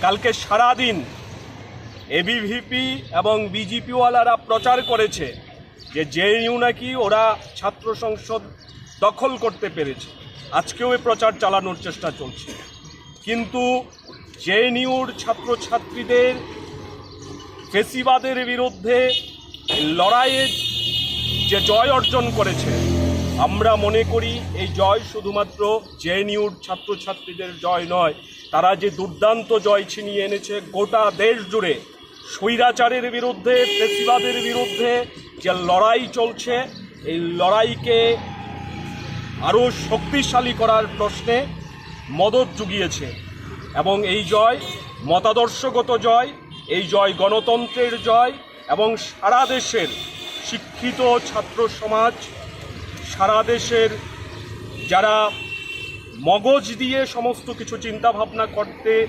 কালকে সারাদিন এবিভিপি এবং বিজেপিওয়ালারা প্রচার করেছে যে জেএনইউ নাকি ওরা ছাত্র সংসদ দখল করতে পেরেছে। আজকেও এই প্রচার চালানোর চেষ্টা চলছে, কিন্তু জেএনইউর ছাত্রছাত্রীদের ফেসিবাদের বিরুদ্ধে লড়াইয়ে যে জয় অর্জন করেছে, আমরা মনে করি এই জয় শুধুমাত্র জেএনইউর ছাত্রছাত্রীদের জয় নয়, তারা যে দুর্দান্ত জয় ছিনিয়ে এনেছে গোটা দেশ জুড়ে। স্বৈরাচারের বিরুদ্ধে, ফেসিবাদের বিরুদ্ধে যে লড়াই চলছে, এই লড়াইকে আরও শক্তিশালী করার প্রশ্নে মদত জুগিয়েছে। এবং এই জয় মতাদর্শগত জয়, এই জয় গণতন্ত্রের জয়, এবং সারা দেশের শিক্ষিত ছাত্র সমাজ, সারা দেশের যারা মগজ দিয়ে সমস্ত কিছু চিন্তাভাবনা করতে